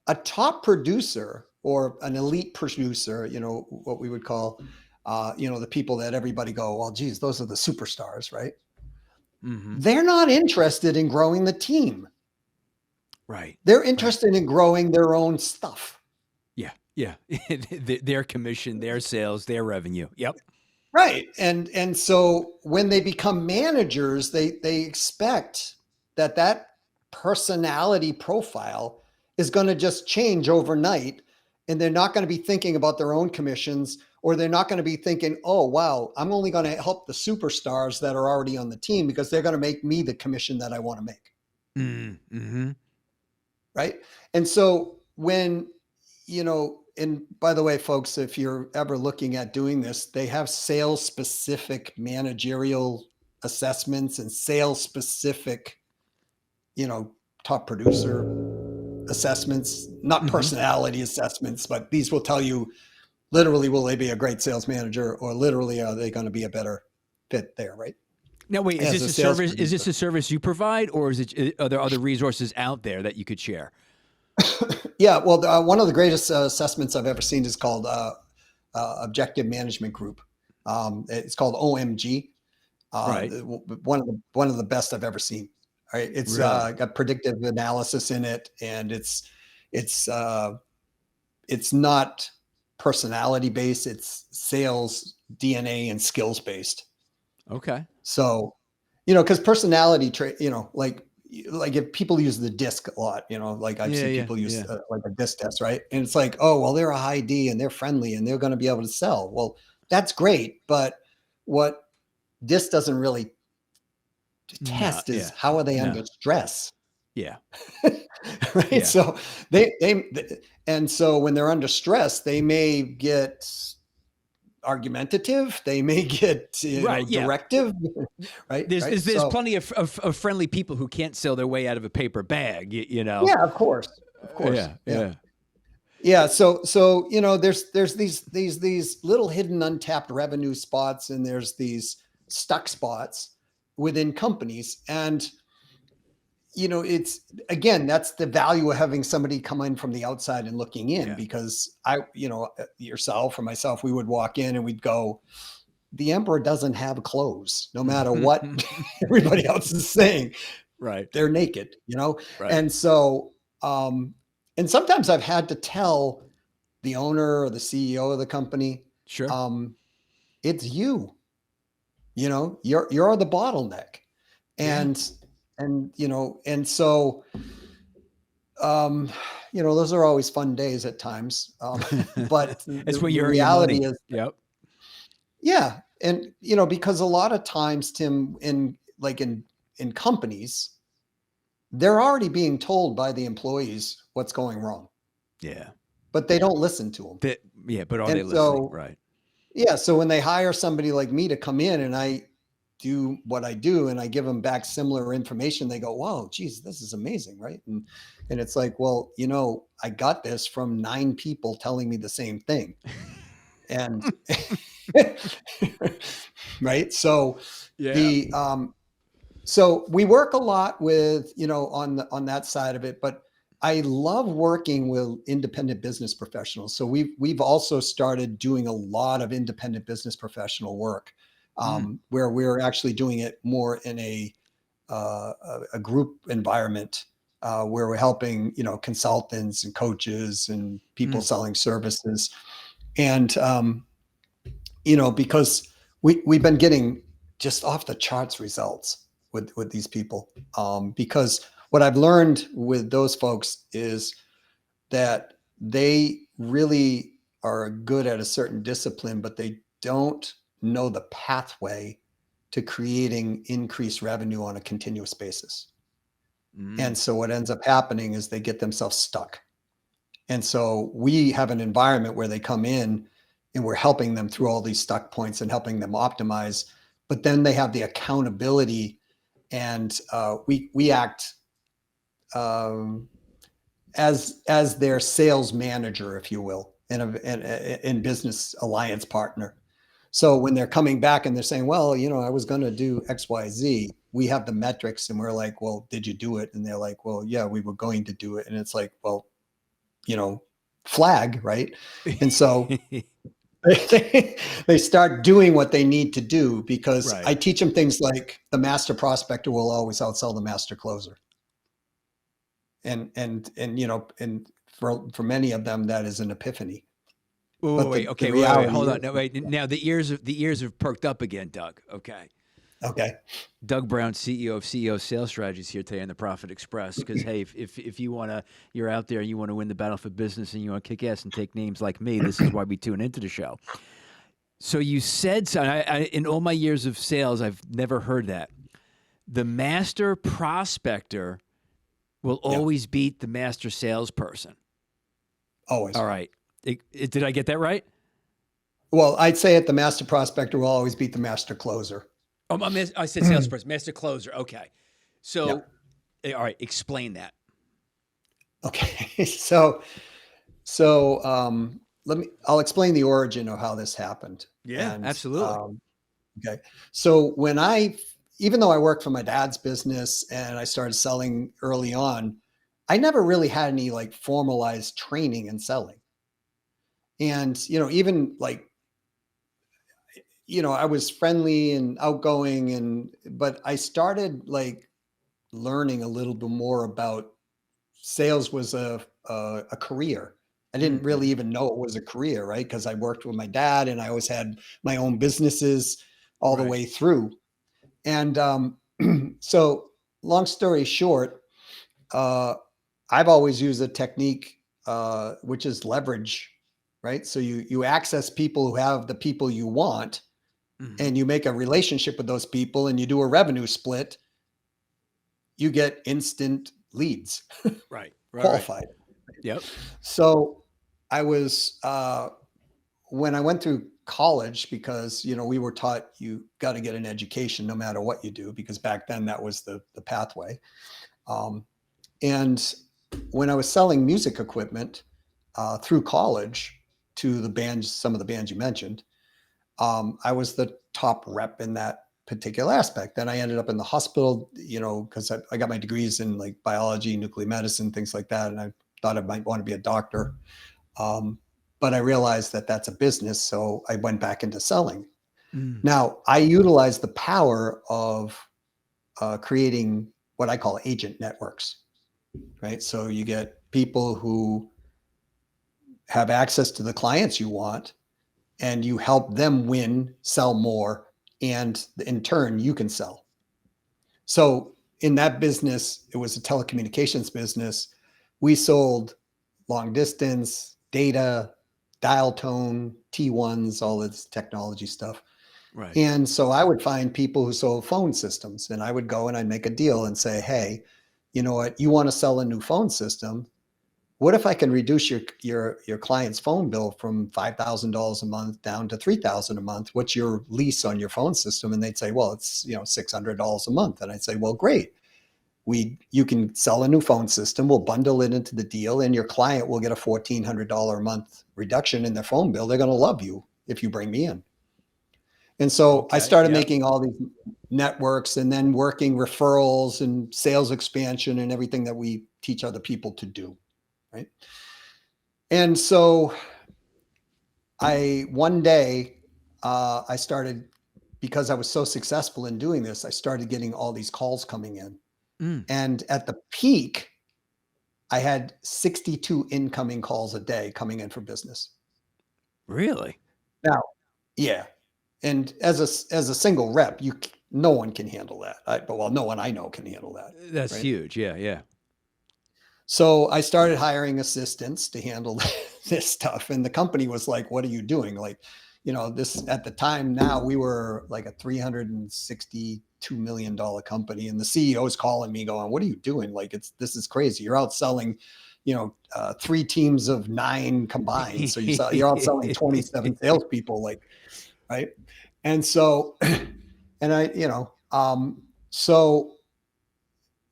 A top producer or an elite producer, what we would call, the people that everybody go, well, geez, those are the superstars, right? They're not interested in growing the team. Right. They're interested in growing their own stuff. Yeah. Their commission, their sales, their revenue. Yep. Right. And so when they become managers, they expect that personality profile is going to just change overnight, and they're not going to be thinking about their own commissions, or they're not going to be thinking, oh, wow, I'm only going to help the superstars that are already on the team because they're going to make me the commission that I want to make. Right. And so when, and by the way, folks, if you're ever looking at doing this, they have sales specific managerial assessments and sales specific, top producer assessments, not personality assessments, but these will tell you literally, will they be a great sales manager, or literally, are they going to be a better fit there? Right. Now, wait, is this a service? Is this a service you provide, or are there other resources out there that you could share? Yeah, well, one of the greatest assessments I've ever seen is called Objective Management Group. It's called OMG, Right. One of the best I've ever seen. Right. It's Really? got predictive analysis in it, and it's not personality based. It's sales DNA and skills based. Okay. So, because personality trait, like if people use the disc a lot, like I've Yeah, seen yeah, people use yeah. like a disc test, right? And it's like, oh, well, they're a high D and they're friendly and they're going to be able to sell. Well, that's great, but what disc doesn't really No, test is yeah. how are they No. under stress, Yeah. right? Yeah. So and so when they're under stress, they may get argumentative, they may get Right. Yeah. directive, right? There's Right. there's So plenty of friendly people who can't sell their way out of a paper bag, you know. yeah, of course, of course, Yeah, yeah. yeah. Yeah, so there's these little hidden untapped revenue spots, and there's these stuck spots within companies, and it's, again, that's the value of having somebody come in from the outside and looking in, Yeah. because yourself or myself, we would walk in and we'd go, the emperor doesn't have clothes, no matter what everybody else is saying. Right. They're naked, Right. and so and sometimes I've had to tell the owner or the CEO of the company, Sure. it's you're the bottleneck. Yeah. And so those are always fun days at times. But That's the, where you the earn your money. reality is, Yep. yeah. And because a lot of times, Tim, in companies, they're already being told by the employees what's going wrong, Yeah. but they don't listen to them. Yeah, but are And they listening? so, Right. yeah, so when they hire somebody like me to come in and I do what I do and I give them back similar information, they go, "Wow, geez, this is amazing," right? And it's like, well, I got this from 9 people telling me the same thing. And right? So Yeah. the so we work a lot with, on that side of it, but I love working with independent business professionals. So we've also started doing a lot of independent business professional work, Mm. where we're actually doing it more in a group environment, where we're helping consultants and coaches and people Mm. selling services, and because we've been getting just off the charts results with these people, because what I've learned with those folks is that they really are good at a certain discipline, but they don't know the pathway to creating increased revenue on a continuous basis. And Mm. so what ends up happening is they get themselves stuck. And so we have an environment where they come in and we're helping them through all these stuck points and helping them optimize. But then they have the accountability, and we act as their sales manager, if you will, in business alliance partner. So when they're coming back and they're saying, well, I was going to do X, Y, Z, we have the metrics, and we're like, well, did you do it? And they're like, well, yeah, we were going to do it. And it's like, well, flag, right? And so they start doing what they need to do, because Right. I teach them things like the master prospector will always outsell the master closer. And for many of them, that is an epiphany. But Wait. the Okay. Wait. reality Hold on. is, No. Wait. Now the ears have perked up again, Doug. Okay. okay, Doug Brown, CEO of CEO Sales Strategies, here today on the Profit Express. Because hey, if you wanna, you're out there and you want to win the battle for business and you want to kick ass and take names like me, this is why we tune into the show. So you said, so in all my years of sales, I've never heard that. The master prospector will yeah, always beat the master salesperson. always. All right. Did I get that right? Well, I'd say it, the master prospector will always beat the master closer. I said salesperson, master closer. Okay. Yeah. So, all right, explain that. Okay. So I'll explain the origin of how this happened. Yeah, And absolutely. okay. So even though I worked for my dad's business and I started selling early on, I never really had any like formalized training in selling. And, even like, I was friendly and outgoing, but I started like learning a little bit more about sales was a career. I didn't really Mm-hmm. even know it was a career, right? Because I worked with my dad and I always had my own businesses all the Right. way through. And so, long story short, uh, I've always used a technique which is leverage, right? So you access people who have the people you want, Mm-hmm. and you make a relationship with those people, and you do a revenue split. You get instant leads, Right. Right. Right. qualified. Yep. So I was when I went through college, because we were taught you got to get an education no matter what you do, because back then that was the pathway. Um, and when I was selling music equipment through college to the bands, some of the bands you mentioned, I was the top rep in that particular aspect. Then I ended up in the hospital, because I got my degrees in like biology, nuclear medicine, things like that, and I thought I might want to be a doctor. Um, but I realized that that's a business, so I went back into selling. Mm. Now I utilize the power of creating what I call agent networks, right? So you get people who have access to the clients you want, and you help them win, sell more, and in turn, you can sell. So in that business, it was a telecommunications business. We sold long distance, data, dial tone, T1s, all this technology stuff. Right. And so I would find people who sold phone systems, and I would go and I'd make a deal and say, hey, you know what? You want to sell a new phone system? What if I can reduce your client's phone bill from $5,000 a month down to $3,000 a month? What's your lease on your phone system? And they'd say, well, it's $600 a month. And I'd say, well, great. You can sell a new phone system. We'll bundle it into the deal, and your client will get a $1,400 a month reduction in their phone bill. They're going to love you if you bring me in. And so I Okay. started Yep. making all these networks, and then working referrals and sales expansion and everything that we teach other people to do. Right. And so one day, I started, because I was so successful in doing this, I started getting all these calls coming in. Mm. And at the peak, I had 62 incoming calls a day coming in for business. Really? Now, yeah. And as a single rep, no one can handle that. Well, no one I know can handle that. That's Right. huge. Yeah. Yeah. So I started hiring assistants to handle this stuff. And the company was like, what are you doing? Like, this at the time, now we were like a $362 million company. And the CEO is calling me going, what are you doing? Like, this is crazy. You're outselling, 3 teams of 9 combined. So you're outselling 27 salespeople, like, right. And so, and so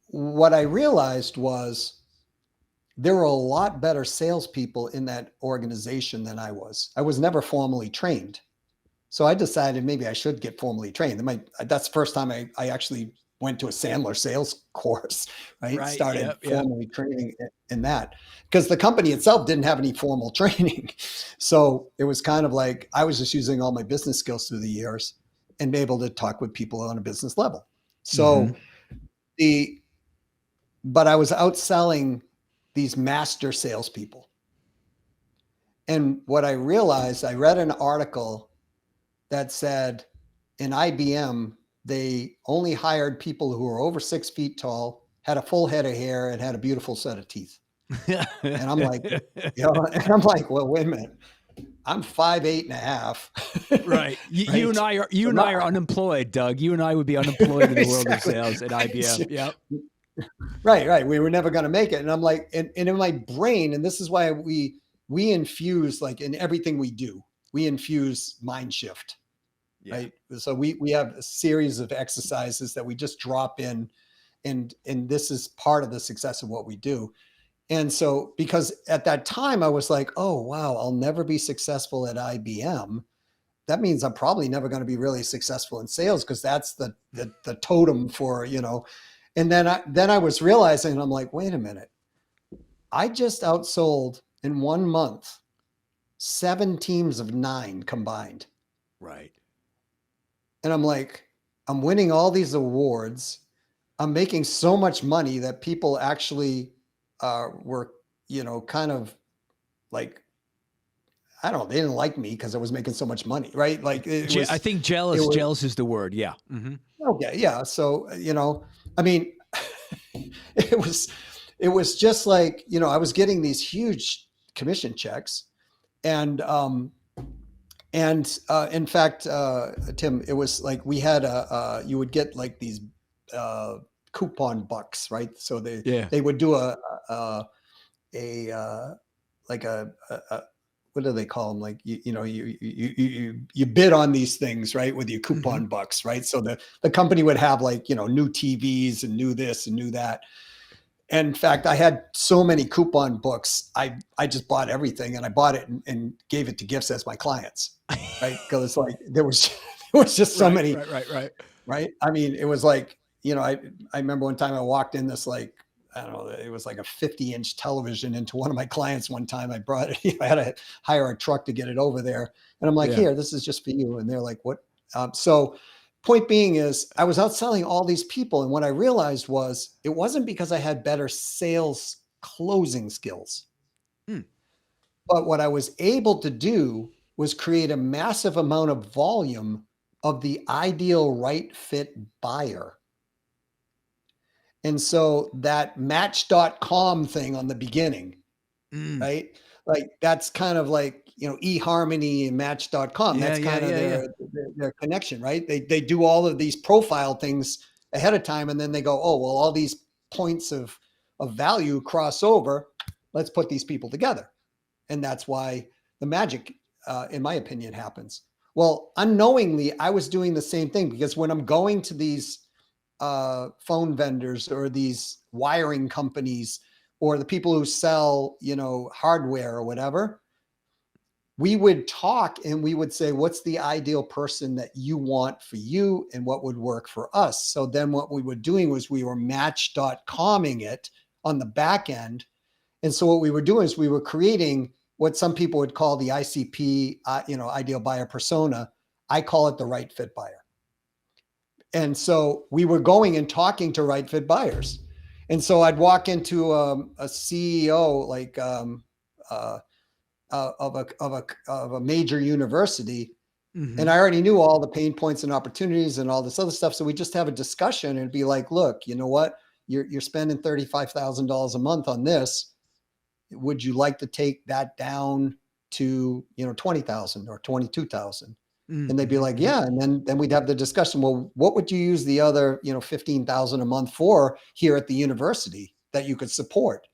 what I realized was, there were a lot better salespeople in that organization than I was. I was never formally trained. So I decided maybe I should get formally trained. That's the first time I actually went to a Sandler sales course, right? Right. Started Yep. Yep. formally training in that, because the company itself didn't have any formal training. So it was kind of like I was just using all my business skills through the years and be able to talk with people on a business level. Mm-hmm. So the but I was outselling these master salespeople. And what I realized, I read an article that said in IBM, they only hired people who were over 6 feet tall, had a full head of hair, and had a beautiful set of teeth. And I'm like, well, wait a minute. I'm 5'8.5". Right. You and Right. you So and I are unemployed, Doug. You and I would be unemployed in the world of exactly. sales at IBM. Yep. Right. We were never going to make it. And I'm like, and in my brain, and this is why we infuse, like in everything we do, we infuse mind shift. Yeah. Right. So we have a series of exercises that we just drop in, and this is part of the success of what we do. And so, because at that time I was like, oh wow, I'll never be successful at IBM. That means I'm probably never going to be really successful in sales, because that's the totem for, and then I was realizing, I'm like, wait a minute, I just outsold in 1 month 7 teams of 9 combined. Right. And I'm like, I'm winning all these awards. I'm making so much money that people actually were, kind of like, I don't know, they didn't like me because I was making so much money, right? Like I think it jealous. was Jealous is the word. Yeah. okay, yeah. So I mean, it was it was just like I was getting these huge commission checks, and in fact, Tim, it was like we had you would get like these uh, coupon bucks, right? So Yeah. they would do a like a what do they call them? Like you bid on these things, right, with your hmm coupon bucks, right? So the company would have like new TVs and new this and new that. And in fact, I had so many coupon books, I just bought everything, and I bought it and gave it to gifts as my clients, right? Because it's like there was there was just so Right. many, Right. Right. Right. right? I mean, it was like I remember one time I walked in this like I don't know, it was like a 50-inch television into one of my clients one time. I brought it, I had to hire a truck to get it over there. And I'm like, Yeah. here, this is just for you. And they're like, what? So point being is I was outselling all these people. And what I realized was it wasn't because I had better sales closing skills, Hmm. but what I was able to do was create a massive amount of volume of the ideal right fit buyer. And so that match.com thing on the beginning, Mm. right? Like that's kind of like, eHarmony and match.com. Yeah. That's Yeah. kind of Yeah. Yeah. their connection, right? They do all of these profile things ahead of time, and then they go, oh, well, all these points of value cross over. Let's put these people together. And that's why the magic, in my opinion, happens. Well, unknowingly, I was doing the same thing, because when I'm going to these phone vendors or these wiring companies or the people who sell, hardware or whatever, we would talk and we would say, what's the ideal person that you want for you and what would work for us? So then what we were doing was we were match.comming it on the back end. And so what we were doing is we were creating what some people would call the ICP, ideal buyer persona. I call it the right fit buyer. And so we were going and talking to right fit buyers. And so I'd walk into a CEO like of a major university, and hmm I already knew all the pain points and opportunities and all this other stuff. So we just have a discussion and be like, look, you know what? You're spending $35,000 a month on this. Would you like to take that down to 20,000 or 22,000? And they'd be like, hmm yeah. And then we'd have the discussion. Well, what would you use the other 15,000 a month for here at the university that you could support?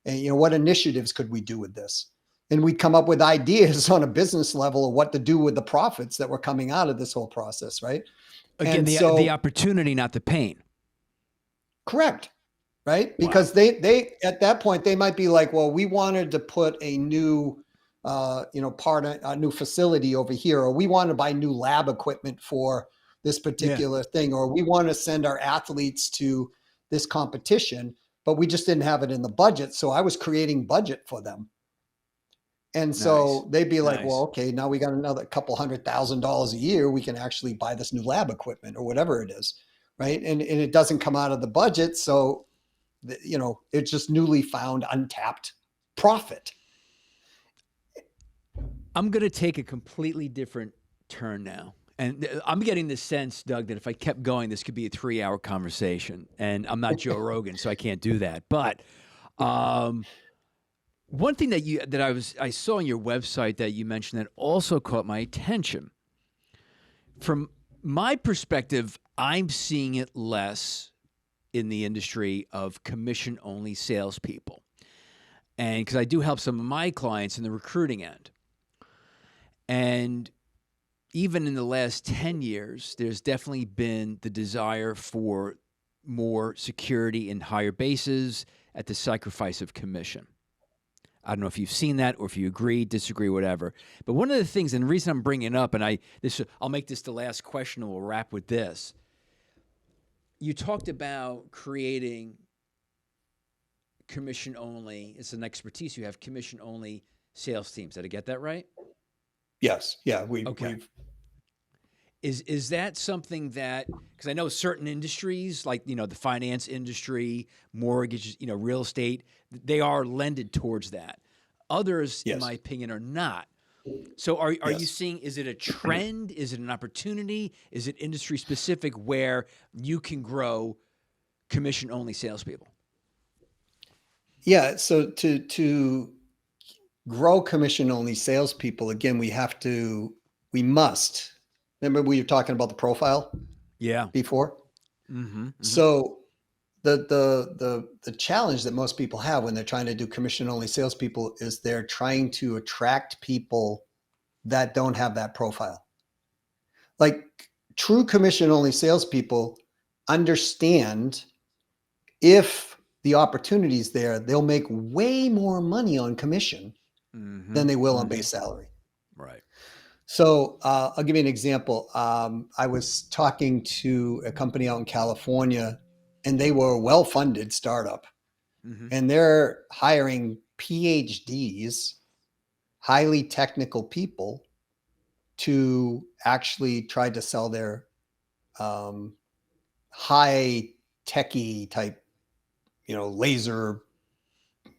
And what initiatives could we do with this? And we'd come up with ideas on a business level of what to do with the profits that were coming out of this whole process, right? Again, And the so, opportunity, not the pain. correct, right? Wow. Because they at that point they might be like, well, we wanted to put a new a new facility over here, or we want to buy new lab equipment for this Yeah. particular thing, or we want to send our athletes to this competition, but we just didn't have it in the budget. So I was creating budget for them. And Nice. so they'd be like, well, Nice. okay, now we got another couple $100,000 a year. We can actually buy this new lab equipment or whatever it is. Right. And it doesn't come out of the budget. So, it's just newly found untapped profit. I'm going to take a completely different turn now. And I'm getting the sense, Doug, that if I kept going, this could be a 3-hour conversation. And I'm not Joe Rogan, so I can't do that. But one thing that I saw on your website that you mentioned that also caught my attention. From my perspective, I'm seeing it less in the industry of commission-only salespeople, and because I do help some of my clients in the recruiting end, and even in the last 10 years, there's definitely been the desire for more security and higher bases at the sacrifice of commission. I don't know if you've seen that or if you agree, disagree, whatever. But one of the things, and the reason I'm bringing it up, and I'll make this the last question, and we'll wrap with this. You talked about creating commission only. It's an expertise you have, commission only sales teams. Did I get that right? Yes. Yeah. Okay. Is that something that, because I know certain industries like, the finance industry, mortgages, real estate, they are lended towards that. Others, in Yes. my opinion, are not. So are you Yes. seeing, is it a trend? Is it an opportunity? Is it industry specific where you can grow commission only salespeople? Yeah. So to grow commission only salespeople, again, we must. Remember we were talking about the profile Yeah. before? Mm-hmm. Mm-hmm. So the challenge that most people have when they're trying to do commission only salespeople is they're trying to attract people that don't have that profile. Like true commission only salespeople understand if the opportunity is there, they'll make way more money on commission Mm-hmm. than they will on Mm-hmm. base salary. Right. So I'll give you an example. I was talking to a company out in California, and they were a well-funded startup, Mm-hmm. and they're hiring PhDs, highly technical people, to actually try to sell their high techy type, laser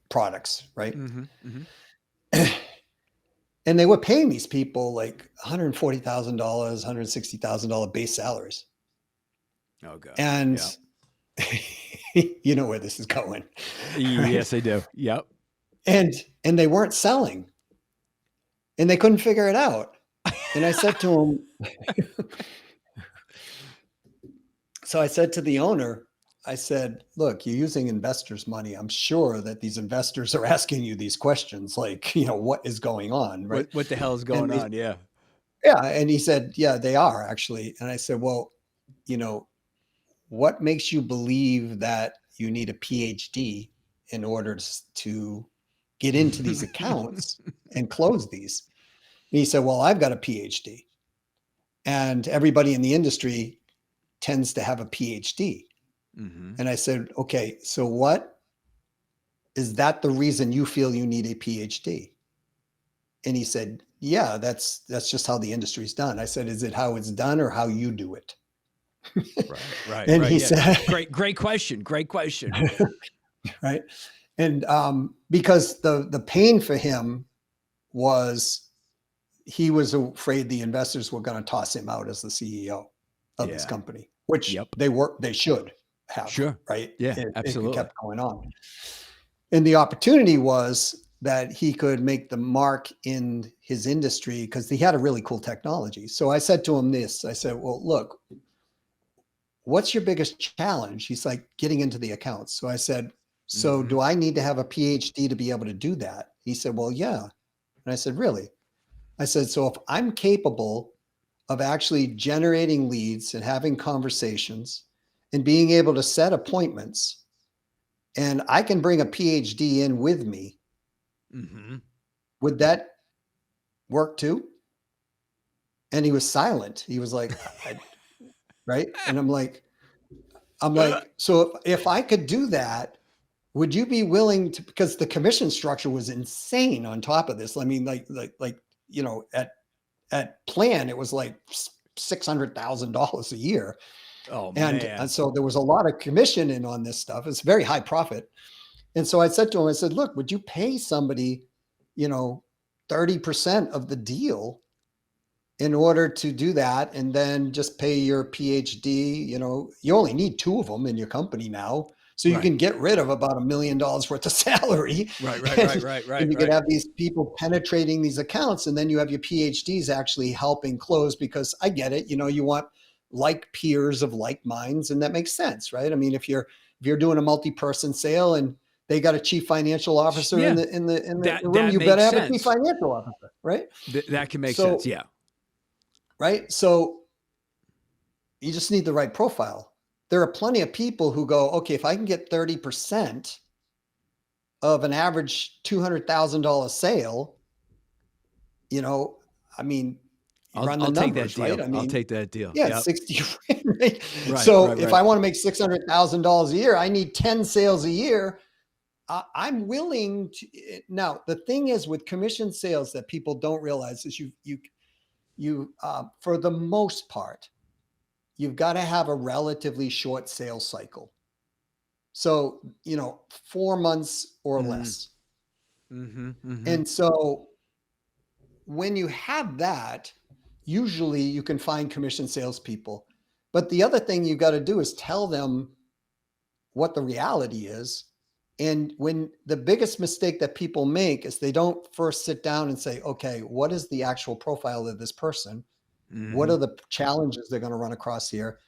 products, right? Mm-hmm. Mm-hmm. And they were paying these people like $140,000, $160,000 base salaries. Oh God. And Yeah. you know where this is going, right? Yes, I do. Yep. And they weren't selling, and they couldn't figure it out. And I said to him, so I said to the owner, I said, look, you're using investors' money. I'm sure that these investors are asking you these questions, like, what is going on, right? What the hell is And going on? Yeah. yeah, and he said, yeah, they are actually. And I said, well, you know, what makes you believe that you need a PhD in order to get into these accounts and close these? And he said, well, I've got a PhD, and everybody in the industry tends to have a PhD. Mm-hmm. And I said, okay, so what is that the reason you feel you need a PhD? And he said, yeah, that's just how the industry's done. I said, is it how it's done or how you do it? Right. And Right. he Yeah. said, Great question. Great question. right. And because the pain for him was he was afraid the investors were going to toss him out as the CEO of this Yeah. company, which Yep. they should have, Sure. right? Yeah. It Absolutely. kept going on. And the opportunity was that he could make the mark in his industry because he had a really cool technology. So I said to him this, I said, well, look, what's your biggest challenge? He's like, getting into the accounts. So I said, so Mm-hmm. do I need to have a PhD to be able to do that? He said, well, yeah. And I said, really? I said, so if I'm capable of actually generating leads and having conversations and being able to set appointments, and I can bring a PhD in with me, Mm-hmm. would that work too? And he was silent. He was like, right. And I'm like, so if I could do that, would you be willing to, because the commission structure was insane on top of this. I mean, at plan, it was like $600,000 a year. Oh And man. so there was a lot of commission in on this stuff. It's very high profit. And so I said to him, I said, look, would you pay somebody, 30% of the deal in order to do that, and then just pay your PhD? You only need 2 of them in your company now. So you Right. can get rid of about $1 million worth of salary. Right. And you could have these people penetrating these accounts, and then you have your PhDs actually helping close, because I get it. You want like peers of like minds, and that makes sense, right? I mean, if you're doing a multi-person sale and they got a chief financial officer in Yeah. the room, That you better makes have a chief sense. financial officer, right? That can make So, sense. Yeah. right. So you just need the right profile. There are plenty of people who go, okay, if I can get 30% of an average $200,000 sale, I mean, you run the I'll take that numbers, right? deal. I I'll mean, take that deal. yeah, Yep. 60. Right? Right. So Right. if Right. I want to make $600,000 a year, I need 10 sales a year. I'm willing to. Now, the thing is with commission sales that people don't realize is you for the most part, you've got to have a relatively short sales cycle. So, 4 months or less. And so when you have that, usually you can find commission salespeople. But the other thing you've got to do is tell them what the reality is. And when the biggest mistake that people make is they don't first sit down and say, okay, what is the actual profile of this person? What are the challenges they're going to run across here?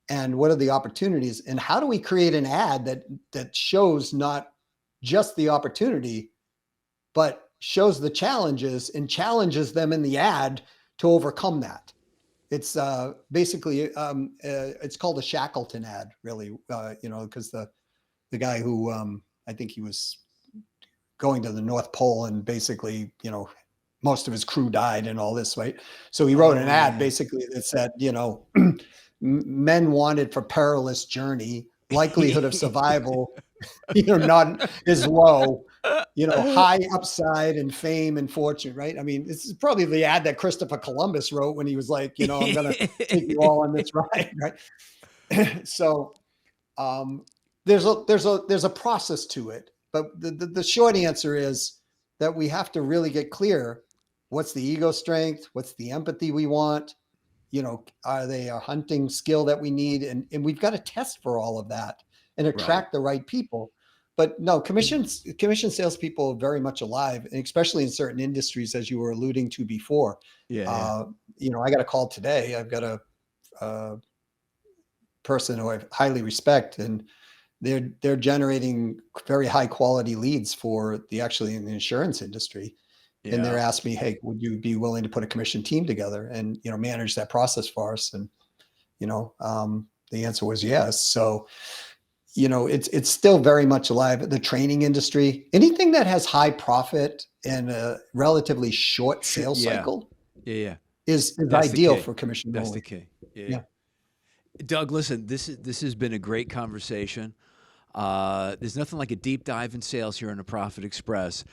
And what are the opportunities? And how do we create an ad that shows not just the opportunity, but shows the challenges and challenges them in the ad to overcome that? It's basically, it's called a Shackleton ad, really, because the guy who I think he was going to the North Pole and basically, most of his crew died and all this, right? So he wrote an ad basically that said, men wanted for perilous journey, likelihood of survival, not as low, high upside and fame and fortune, right? I mean, this is probably the ad that Christopher Columbus wrote when he was like, I'm going to take you all on this ride, right? So there's a process to it, but the short answer is that we have to really get clear. What's the ego strength? What's the empathy we want? Are they a hunting skill that we need? And we've got to test for all of that and attract the right people. But no, commission salespeople are very much alive, and especially in certain industries, as you were alluding to before. I got a call today. I've got a person who I highly respect, and they're generating very high quality leads for actually in the insurance industry. Yeah. And they're asking me, hey, would you be willing to put a commission team together and, manage that process for us? And, the answer was yes. So, it's still very much alive. The training industry, anything that has high profit and a relatively short sales cycle is ideal for commission. That's the key. Yeah. Doug, listen, this has been a great conversation. There's nothing like a deep dive in sales here on the Profit Express.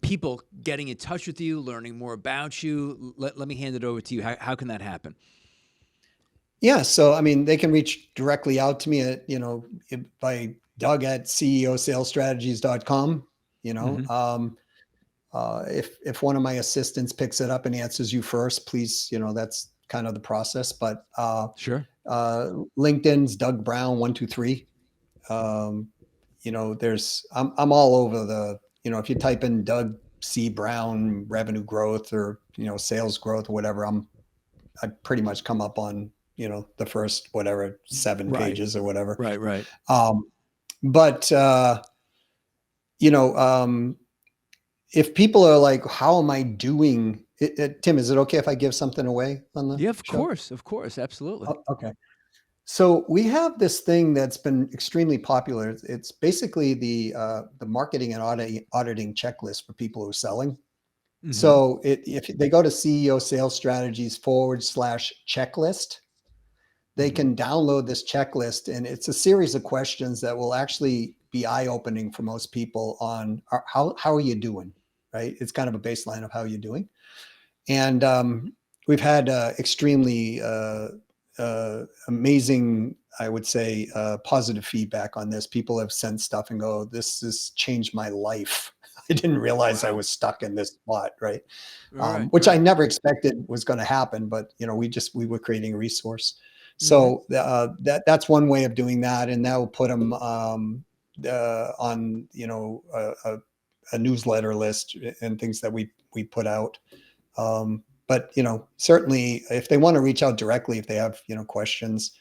People getting in touch with you, learning more about you. Let me hand it over to you. How can that happen? Yeah. So, I mean, they can reach directly out to me at, by Doug at ceosalesstrategies.com. If one of my assistants picks it up and answers you first, please, that's kind of the process, but sure. LinkedIn's Doug Brown 123. I'm all over the, if you type in Doug C. Brown revenue growth or, sales growth or whatever, I pretty much come up on, the first, 7 pages or whatever. Right. But if people are like, how am I doing it, Tim, is it okay if I give something away on the show? Of course. Absolutely. Okay. So we have this thing that's been extremely popular. It's basically the marketing and auditing checklist for people who are selling. So if they go to CEO Sales Strategies /checklist, they can download this checklist, and it's a series of questions that will actually be eye-opening for most people on how are you doing, right? It's kind of a baseline of how you're doing. And we've had extremely amazing, I would say, positive feedback on this. People have sent stuff and go, this has changed my life. I didn't realize I was stuck in this spot, right? Which I never expected was going to happen, but we were creating a resource. So that's one way of doing that, and that will put them on a newsletter list and things that we put out. But certainly if they want to reach out directly, if they have questions,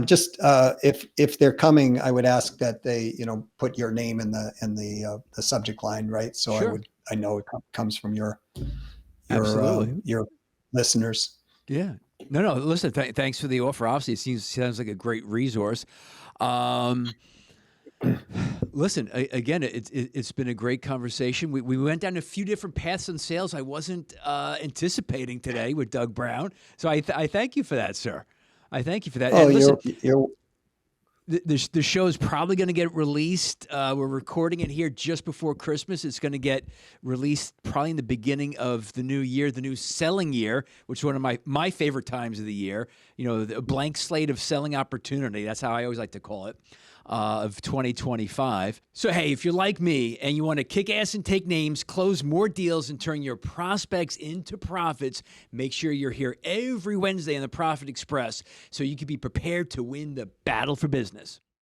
just if they're coming, I would ask that they put your name in the subject line, right? So sure. I know it comes from your listeners. Yeah. No. Listen, thanks for the offer. Obviously, it sounds like a great resource. Listen, again, it's been a great conversation. We went down a few different paths on sales I wasn't anticipating today with Doug Brown. So I thank you for that, sir. I thank you for that. Oh, and listen, The show is probably going to get released. We're recording it here just before Christmas. It's going to get released probably in the beginning of the new year, the new selling year, which is one of my favorite times of the year. You know, a blank slate of selling opportunity. That's how I always like to call it. Of 2025. So, hey, if you're like me and you want to kick ass and take names, close more deals, and turn your prospects into profits, make sure you're here every Wednesday on the Profit Express so you can be prepared to win the battle for business.